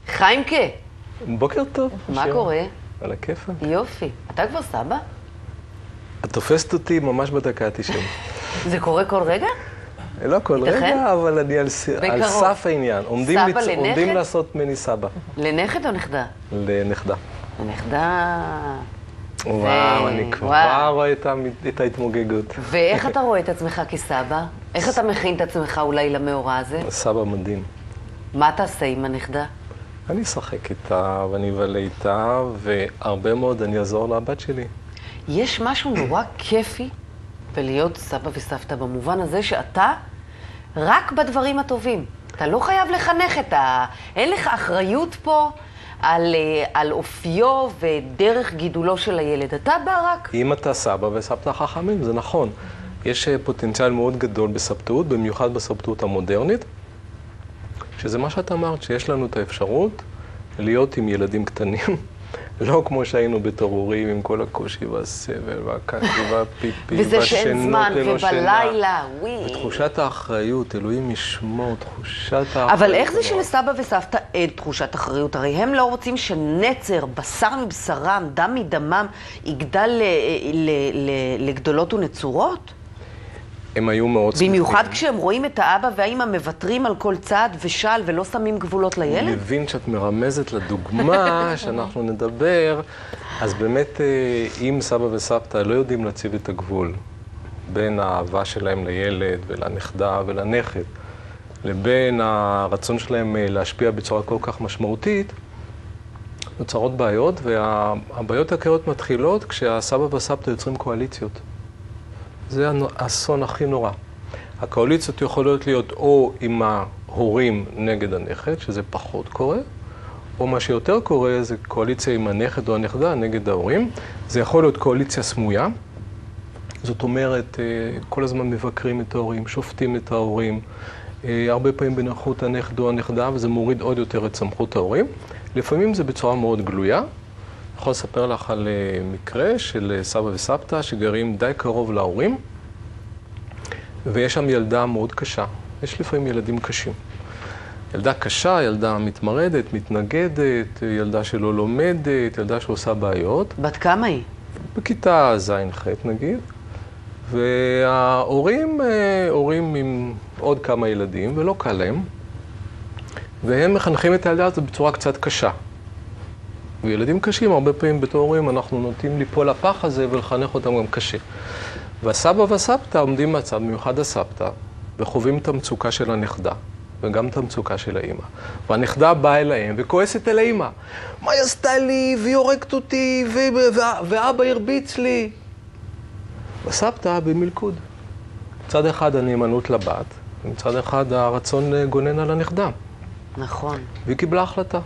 חיימקה, בוקר טוב. מה קורה? על הכיפה. יופי. אתה כבר סבא? את תופסת אותי ממש בדקה ה-90. זה קורה כל רגע? לא כל רגע, אבל אני על סף העניין. עומדים לעשות מני סבא. לנכד או נכדה? לנכדה. לנכדה... וואו, אני כבר רואה את ההתמוגגות. ואיך אתה רואה את עצמך כסבא? איך אתה מכין את עצמך אולי למאורע הזה? סבא מדהים. מה תעשה עם הנכדה? אני אשחק איתה ואני אבלה איתה, והרבה מאוד אני אעזור לבת שלי. יש משהו נורא כיפי בלהיות סבא וסבתא במובן הזה שאתה רק בדברים הטובים. אתה לא חייב לחנך אין לך אחריות פה על אופיו ודרך גידולו של הילד. אתה בא רק. אם אתה סבא וסבתא חכמים, זה נכון. יש פוטנציאל מאוד גדול בסבתאות, במיוחד בסבתאות המודרנית, שזה מה שאת אמרת, שיש לנו את האפשרות להיות עם ילדים קטנים, לא כמו שהיינו בתור הורים עם כל הקושי והסבל והקשי והפיפי וזה שאין זמן ובלילה, וואי. ותחושת האחריות, אלוהים ישמור, תחושת האחריות. אבל איך זה שלסבא וסבתא אין תחושת אחריות? הרי הם לא רוצים שנצר, בשר מבשרם, דם מדמם, יגדל לגדולות ונצורות? הם היו מאוד שמחים. במיוחד כשהם רואים את האבא והאמא מוותרים על כל צעד ושל ולא שמים גבולות לילד? אני מבין שאת מרמזת לדוגמה שאנחנו נדבר, אז באמת אם סבא וסבתא לא יודעים להציב את הגבול בין האהבה שלהם לילד ולנכדה ולנכד, לבין הרצון שלהם להשפיע בצורה כל כך משמעותית, נוצרות בעיות, והבעיות העיקריות מתחילות כשהסבא והסבתא יוצרים קואליציות. זה האסון הכי נורא. הקואליציות יכולות להיות או עם ההורים נגד הנכד, שזה פחות קורה, או מה שיותר קורה זה קואליציה עם הנכד או הנכדה נגד ההורים. זה יכול להיות קואליציה סמויה. זאת אומרת, כל הזמן מבקרים את ההורים, שופטים את ההורים, הרבה פעמים בנוכחות הנכד או הנכדה, וזה מוריד עוד יותר את סמכות ההורים. לפעמים זה בצורה מאוד גלויה. אני יכול לספר לך על מקרה של סבא וסבתא שגרים די קרוב להורים, ויש שם ילדה מאוד קשה. יש לפעמים ילדים קשים. ילדה קשה, ילדה מתמרדת, מתנגדת, ילדה שלא לומדת, ילדה שעושה בעיות. בת כמה היא? בכיתה ז'-ח' נגיד. וההורים, הורים עם עוד כמה ילדים, ולא קל להם, והם מחנכים את הילדה הזאת בצורה קצת קשה. וילדים קשים, הרבה פעמים בתור הורים אנחנו נוטים ליפול לפח הזה ולחנך אותם גם קשה. והסבא והסבתא עומדים מהצד, במיוחד הסבתא, וחווים את המצוקה של הנכדה, וגם את המצוקה של האמא. והנכדה באה אליהם וכועסת אל האמא. מה היא עשתה לי? והיא הורגת אותי, ואבא הרביץ לי. והסבתא במלכוד. מצד אחד הנאמנות לבת, ומצד אחד הרצון גונן על הנכדה. נכון. והיא קיבלה החלטה.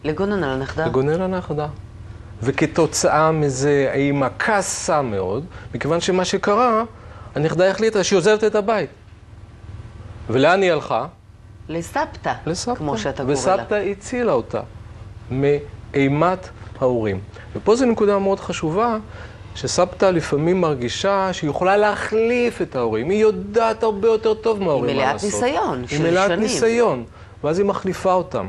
לגונן על הנכדה? לגונן על הנכדה. וכתוצאה מזה האמא כעסה מאוד, מכיוון שמה שקרה, הנכדה החליטה שהיא עוזבת את הבית. ולאן היא הלכה? לסבתא. לסבתא. כמו שאתה קורא לה. וסבתא הצילה אותה מאימת ההורים. ופה זו נקודה מאוד חשובה, שסבתא לפעמים מרגישה שהיא יכולה להחליף את ההורים. היא יודעת הרבה יותר טוב מה ההורים מה לעשות. היא מלאת ניסיון של שנים. היא מלאת ניסיון, ואז היא מחליפה אותם.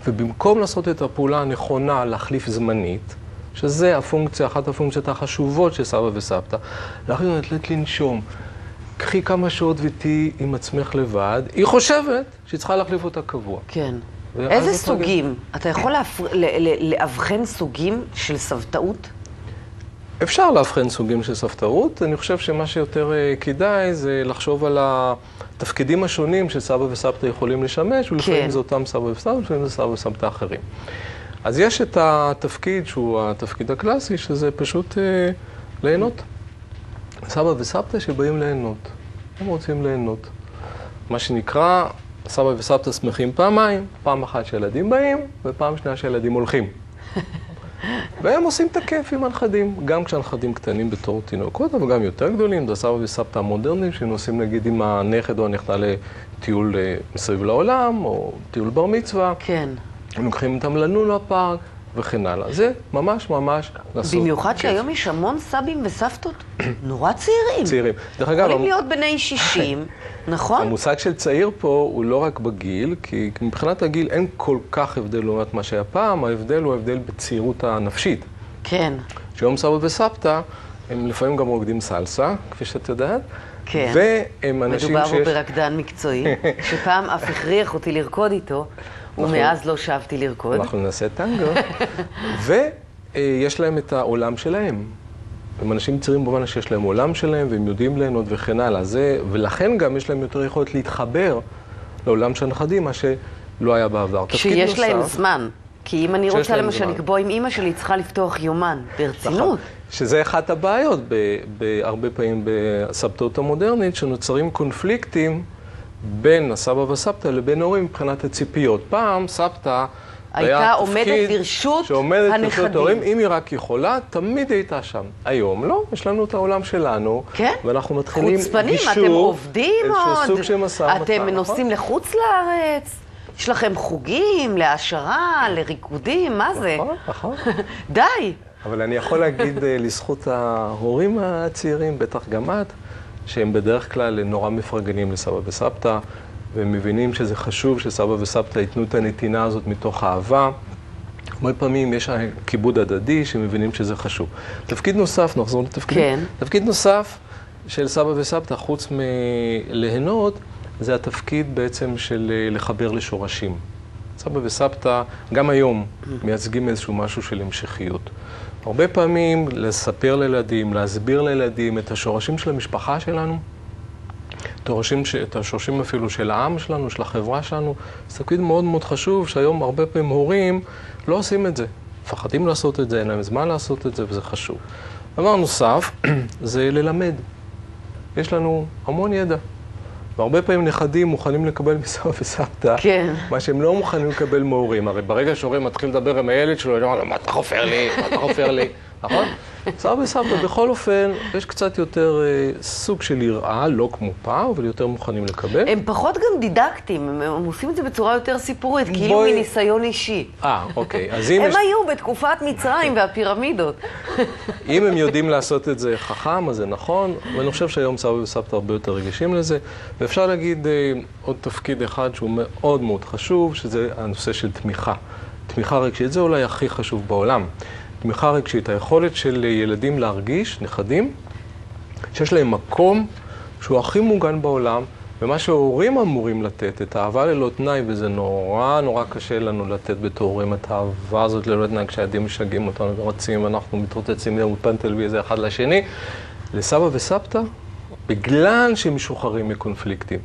ובמקום לעשות את הפעולה הנכונה להחליף זמנית, שזה הפונקציה, אחת הפונקציות החשובות של סבא וסבתא, להחליט לתת לנשום. קחי כמה שעות ותהי עם עצמך לבד. היא חושבת שהיא צריכה להחליף אותה קבוע. כן. איזה סוגים? אתה יכול לאבחן סוגים של סבתאות? אפשר לאבחן סוגים של סבתאות. אני חושב שמה שיותר כדאי זה לחשוב על התפקידים השונים שסבא וסבתא יכולים לשמש, ולפעמים זה אותם סבא וסבתא, ולפעמים זה סבא וסבתא אחרים. אז יש את התפקיד שהוא התפקיד הקלאסי, שזה פשוט ליהנות. סבא וסבתא שבאים ליהנות. הם רוצים ליהנות. מה שנקרא, סבא וסבתא שמחים פעמיים, פעם אחת שהילדים באים, ופעם שנייה שהילדים הולכים. והם עושים את הכיף עם הנכדים, גם כשהנכדים קטנים בתור תינוקות, אבל גם יותר גדולים, זה סבא וסבתא המודרניים, שנוסעים נגיד עם הנכד או הנכדה לטיול מסביב לעולם, או טיול בר מצווה. כן. הם לוקחים אותם ללונה פארק, וכן הלאה. זה ממש ממש לעשות. במיוחד שהיום יש המון סבים וסבתות נורא צעירים. צעירים. דרך אגב, יכולים להיות בני 60, נכון? המושג של צעיר פה הוא לא רק בגיל, כי מבחינת הגיל אין כל כך הבדל לעומת מה שהיה פעם, ההבדל הוא הבדל בצעירות הנפשית. כן. שהיום סבא וסבתא, הם לפעמים גם רוקדים סלסה, כפי שאת יודעת. כן. והם אנשים מדובר בו ברקדן מקצועי, שפעם אף הכריח אותי לרקוד איתו, ומאז לא שבתי לרקוד. אנחנו נעשה טנגו. ויש להם את העולם שלהם. הם אנשים צעירים במובן שיש להם עולם שלהם, והם יודעים ליהנות וכן הלאה. ולכן גם יש להם יותר יכולת להתחבר לעולם של הנכדים, מה שלא היה בעבר. כשיש להם זמן. כי אם אני רוצה למשל לקבוע עם אמא שלי, צריכה לפתוח יומן, ברצינות. שזה אחת הבעיות, הרבה פעמים בסבתות המודרנית, שנוצרים קונפליקטים בין הסבא והסבתא לבין הורים מבחינת הציפיות. פעם סבתא הייתה עומדת לרשות הנכדים. אם היא רק יכולה, תמיד הייתה שם. היום לא, יש לנו את העולם שלנו, כן? ואנחנו מתחילים חוצפנים, אתם עובדים עוד, אתם נכון? נוסעים לחוץ לארץ, יש לכם חוגים, להעשרה, לריקודים, מה זה? נכון. די. אבל אני יכול להגיד לזכות ההורים הצעירים, בטח גם את, שהם בדרך כלל נורא מפרגנים לסבא וסבתא, והם מבינים שזה חשוב שסבא וסבתא ייתנו את הנתינה הזאת מתוך אהבה. הרבה פעמים יש כיבוד הדדי שמבינים שזה חשוב. תפקיד נוסף, נחזור לתפקיד. כן. תפקיד נוסף של סבא וסבתא, חוץ מליהנות, זה התפקיד בעצם של לחבר לשורשים. סבא וסבתא, גם היום, מייצגים איזשהו משהו של המשכיות. הרבה פעמים לספר לילדים, להסביר לילדים את השורשים של המשפחה שלנו, את השורשים אפילו של העם שלנו, של החברה שלנו, זה תפקיד מאוד מאוד חשוב, שהיום הרבה פעמים הורים לא עושים את זה. מפחדים לעשות את זה, אין להם זמן לעשות את זה, וזה חשוב. דבר נוסף, זה ללמד. יש לנו המון ידע. והרבה פעמים נכדים מוכנים לקבל מסבא וסבתא, כן. מה שהם לא מוכנים לקבל מהורים. הרי ברגע שהורים מתחיל לדבר עם הילד שלו, הוא אומר, מה אתה חופר לי? מה אתה חופר לי? נכון? סבא וסבתא, בכל אופן, יש קצת יותר סוג של יראה, לא כמו פעם, אבל יותר מוכנים לקבל. הם פחות גם דידקטים, הם עושים את זה בצורה יותר סיפורית, כאילו מניסיון אישי. אוקיי. אז אם הם היו בתקופת מצרים והפירמידות. אם הם יודעים לעשות את זה חכם, אז זה נכון, ואני חושב שהיום סבא וסבתא הרבה יותר רגישים לזה. ואפשר להגיד עוד תפקיד אחד שהוא מאוד מאוד חשוב, שזה הנושא של תמיכה. תמיכה רגשית, זה אולי הכי חשוב בעולם. תמיכה רגשית, היכולת של ילדים להרגיש, נכדים, שיש להם מקום שהוא הכי מוגן בעולם, ומה שההורים אמורים לתת, את האהבה ללא תנאי, וזה נורא נורא קשה לנו לתת בתור הורים את האהבה הזאת ללא תנאי, כשהילדים משגעים אותנו ורצים, אנחנו מתרוצצים לאולפן טלוויזיה אחד לשני. לסבא וסבתא, בגלל שהם משוחררים מקונפליקטים,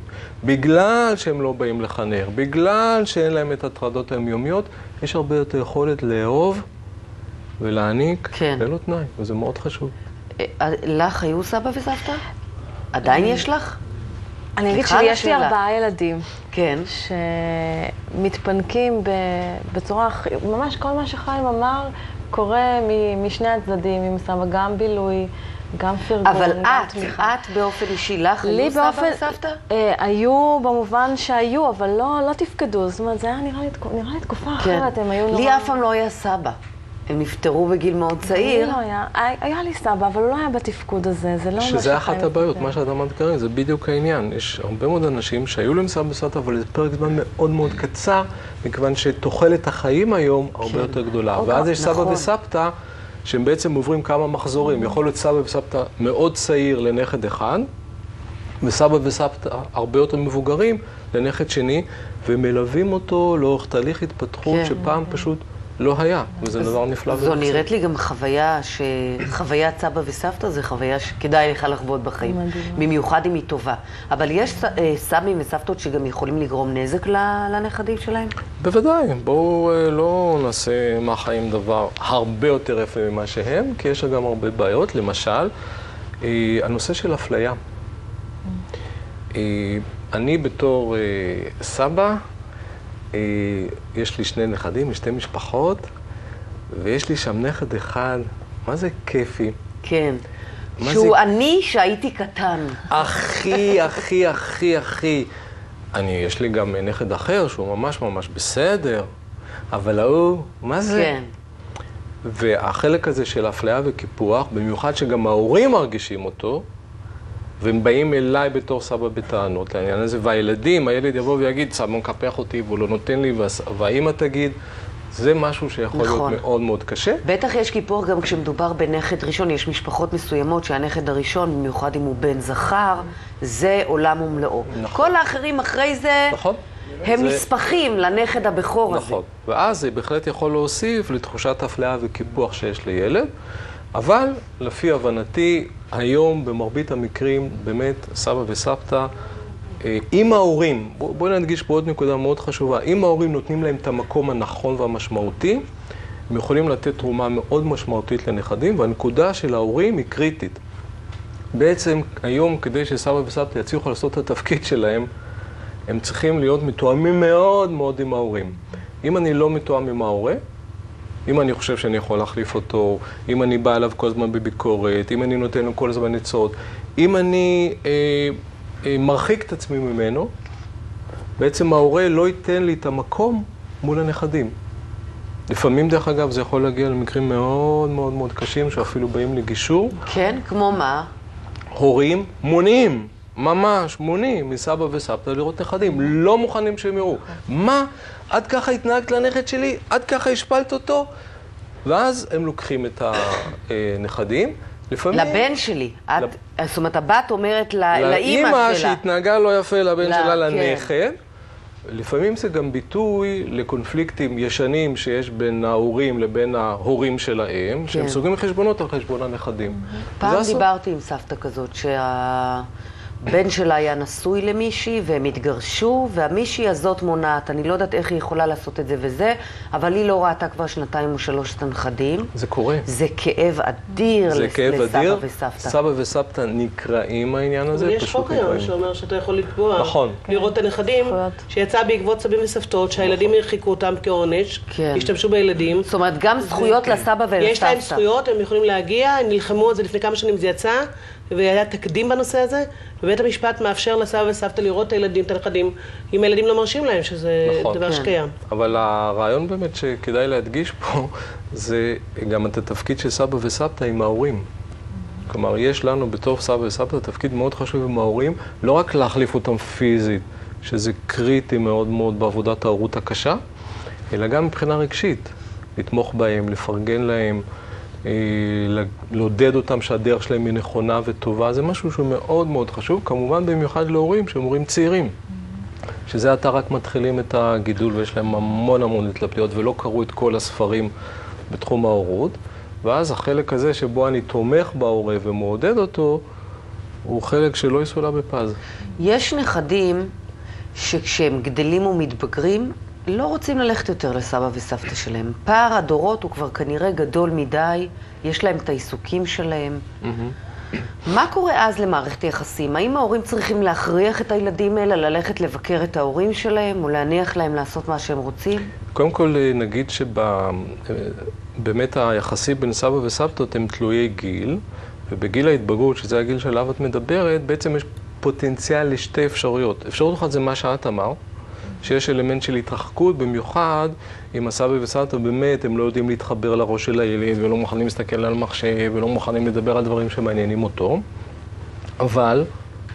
בגלל שהם לא באים לחנך, בגלל שאין להם את הטרדות היומיומיות, יש הרבה יותר יכולת לאהוב ולהעניק ללא תנאי, וזה מאוד חשוב. לך היו סבא וסבתא? עדיין יש לך? אני אגיד שיש לי 4 ילדים. כן. שמתפנקים בצורה, ממש כל מה שחיים אמר קורה משני הצדדים, עם סבא, גם בילוי, גם פרגון, אבל גם תמיכה. את באופן אישי, לך היו סבא וסבתא? היו במובן שהיו, אבל לא תפקדו. זאת אומרת, זה היה נראה לי תקופה אחרת, הם היו נורא... לי אף פעם לא היה סבא. הם נפטרו בגיל מאוד צעיר. לא היה לי סבא, אבל הוא לא היה בתפקוד הזה, זה לא מה שחיים... שזה אחת הבעיות, מה שאת אמרת כרגע, זה בדיוק העניין. יש הרבה מאוד אנשים שהיו להם סבא וסבתא, אבל זה פרק זמן מאוד מאוד קצר, מכיוון שתוחלת החיים היום הרבה יותר גדולה. ואז יש סבא וסבתא, שהם בעצם עוברים כמה מחזורים. יכול להיות סבא וסבתא מאוד צעיר לנכד אחד, וסבא וסבתא הרבה יותר מבוגרים לנכד שני, ומלווים אותו לאורך תהליך התפתחות שפעם פשוט לא היה, וזה דבר נפלא. זו נראית לי גם חוויית סבא וסבתא, זה חוויה שכדאי לך לחוות בחיים. במיוחד אם היא טובה. אבל יש סבים וסבתות שגם יכולים לגרום נזק לנכדים שלהם? בוודאי. בואו לא נעשה מהחיים דבר הרבה יותר יפה ממה שהם, כי יש גם הרבה בעיות. למשל, הנושא של אפליה. אני בתור סבא, יש לי 2 נכדים, 2 משפחות, ויש לי שם נכד אחד, מה זה כיפי. כן. שהוא אני שהייתי קטן. הכי. יש לי גם נכד אחר שהוא ממש ממש בסדר, אבל ההוא, מה זה? כן. והחלק הזה של אפליה וקיפוח, במיוחד שגם ההורים מרגישים אותו, והם באים אליי בתור סבא בטענות לעניין הזה, והילדים, הילד יבוא ויגיד, סבא מקפח אותי והוא לא נותן לי, והאמא תגיד, זה משהו שיכול להיות מאוד מאוד קשה. בטח יש קיפוח גם כשמדובר בנכד ראשון, יש משפחות מסוימות שהנכד הראשון, במיוחד אם הוא בן זכר, זה עולם ומלואו. כל האחרים אחרי זה, הם נספחים לנכד הבכור הזה. נכון, ואז זה בהחלט יכול להוסיף לתחושת אפליה וקיפוח שיש לילד, אבל לפי הבנתי, היום במרבית המקרים, באמת סבא וסבתא, אם ההורים, בואו נדגיש פה עוד נקודה מאוד חשובה, אם ההורים נותנים להם את המקום הנכון והמשמעותי, הם יכולים לתת תרומה מאוד משמעותית לנכדים, והנקודה של ההורים היא קריטית. בעצם היום, כדי שסבא וסבתא יצליחו לעשות את התפקיד שלהם, הם צריכים להיות מתואמים מאוד מאוד עם ההורים. אם אני לא מתואם עם ההורה, אם אני חושב שאני יכול להחליף אותו, אם אני בא אליו כל הזמן בביקורת, אם אני נותן לו כל הזמן עצות, אם אני מרחיק את עצמי ממנו, בעצם ההורה לא ייתן לי את המקום מול הנכדים. לפעמים, דרך אגב, זה יכול להגיע למקרים מאוד מאוד מאוד קשים, שאפילו באים לגישור. כן, כמו מה? הורים מונעים, ממש מונעים מסבא וסבתא לראות נכדים, לא מוכנים שהם יראו. מה? עד ככה התנהגת לנכד שלי? עד ככה השפלת אותו? ואז הם לוקחים את הנכדים. לבן שלי. זאת אומרת, הבת אומרת לאמא שלה. לאמא שהתנהגה לא יפה לבן שלה לנכד. לפעמים זה גם ביטוי לקונפליקטים ישנים שיש בין ההורים לבין ההורים שלהם, שהם סוגרים חשבונות על חשבון הנכדים. פעם דיברתי עם סבתא כזאת בן שלה היה נשוי למישהי, והם התגרשו, והמישהי הזאת מונעת. אני לא יודעת איך היא יכולה לעשות את זה וזה, אבל היא לא ראתה כבר 2 או 3 נכדים. זה קורה. זה כאב אדיר לסבא וסבתא. סבא וסבתא נקראים העניין הזה, אבל יש חוק היום שאומר שאתה יכול לתבוע, לראות את הנכדים, שיצא בעקבות סבים וסבתות, שהילדים הרחיקו אותם כעונש, השתמשו בילדים. זאת אומרת, גם זכויות לסבא ולסבתא. יש להם זכויות, הם יכולים להגיע, הם נלחמו על זה לפני כמה שנים, זה יצא, והיה תקדים בנושא הזה, ובית המשפט מאפשר לסבא וסבתא לראות את הילדים, את הנכדים, אם הילדים לא מרשים להם, שזה דבר שקיים. אבל הרעיון באמת שכדאי להדגיש פה, זה גם את התפקיד של סבא וסבתא עם ההורים. כלומר, יש לנו בתור סבא וסבתא תפקיד מאוד חשוב עם ההורים, לא רק להחליף אותם פיזית, שזה קריטי מאוד מאוד בעבודת ההורות הקשה, אלא גם מבחינה רגשית, לתמוך בהם, לפרגן להם, לעודד אותם שהדרך שלהם היא נכונה וטובה, זה משהו שהוא מאוד מאוד חשוב, כמובן במיוחד להורים שהם הורים צעירים, שזה עתה רק מתחילים את הגידול ויש להם המון המון התלבטויות ולא קראו את כל הספרים בתחום ההורות, ואז החלק הזה שבו אני תומך בהורה ומעודד אותו, הוא חלק שלא יסולא בפז. יש נכדים שכשהם גדלים ומתבגרים, לא רוצים ללכת יותר לסבא וסבתא שלהם. פער הדורות הוא כבר כנראה גדול מדי, יש להם את העיסוקים שלהם. מה קורה אז למערכת היחסים? האם ההורים צריכים להכריח את הילדים האלה ללכת לבקר את ההורים שלהם, או להניח להם לעשות מה שהם רוצים? קודם כל נגיד שבאמת היחסים בין סבא וסבתות הם תלויי גיל, ובגיל ההתבגרות, שזה הגיל שעליו את מדברת, בעצם יש פוטנציאל לשתי אפשרויות. אפשרות אחת זה מה שאת אמרת, שיש אלמנט של התרחקות, במיוחד אם הסבא וסבתא באמת הם לא יודעים להתחבר לראש של הילד ולא מוכנים להסתכל על מחשב ולא מוכנים לדבר על דברים שמעניינים אותו. אבל,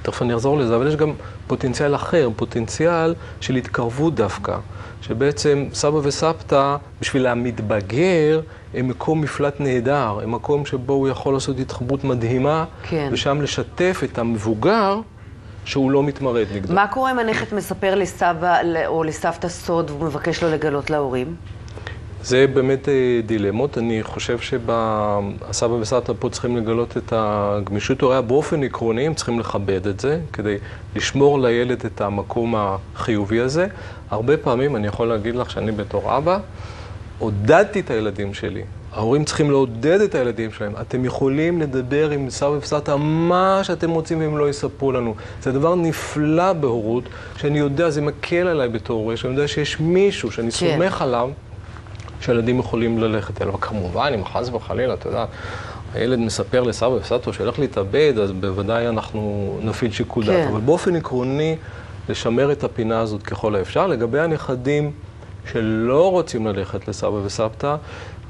תכף אני אחזור לזה, אבל יש גם פוטנציאל אחר, פוטנציאל של התקרבות דווקא, שבעצם סבא וסבתא בשביל המתבגר הם מקום מפלט נהדר, הם מקום שבו הוא יכול לעשות התחברות מדהימה, ושם לשתף את המבוגר שהוא לא מתמרד נגדו. מה קורה אם הנכד מספר לסבא או לסבתא סוד והוא מבקש לו לגלות להורים? זה באמת דילמות. אני חושב שהסבא וסבתא פה צריכים לגלות את הגמישות הוריה באופן עקרוני, הם צריכים לכבד את זה, כדי לשמור לילד את המקום החיובי הזה. הרבה פעמים אני יכול להגיד לך שאני בתור אבא, עודדתי את הילדים שלי. ההורים צריכים לעודד את הילדים שלהם. אתם יכולים לדבר עם סבא וסבתא מה שאתם רוצים והם לא יספרו לנו. זה דבר נפלא בהורות, שאני יודע, זה מקל עליי בתור הורה, שאני יודע שיש מישהו שאני סומך עליו, שהילדים יכולים ללכת אליו. כמובן, אם חס וחלילה, אתה יודע, הילד מספר לסבא וסבתא שהולך להתאבד, אז בוודאי אנחנו נפעיל שיקול דעת. אבל באופן עקרוני, לשמר את הפינה הזאת ככל האפשר. לגבי הנכדים, שלא רוצים ללכת לסבא וסבתא,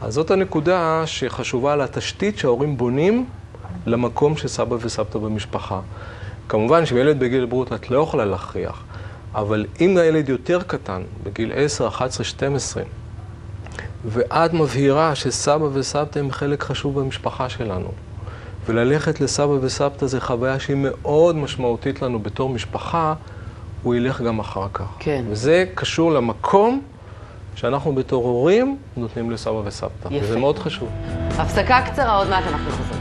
אז זאת הנקודה שחשובה על התשתית שההורים בונים למקום של סבא וסבתא במשפחה. כמובן שבילד בגיל ברות את לא יכולה להכריח, אבל אם הילד יותר קטן, בגיל 10, 11, 12, ואת מבהירה שסבא וסבתא הם חלק חשוב במשפחה שלנו, וללכת לסבא וסבתא זה חוויה שהיא מאוד משמעותית לנו בתור משפחה, הוא ילך גם אחר כך. כן. וזה קשור למקום שאנחנו בתור הורים נותנים לסבא וסבתא. יפה. וזה מאוד חשוב. הפסקה קצרה, עוד מעט אנחנו חוזרים.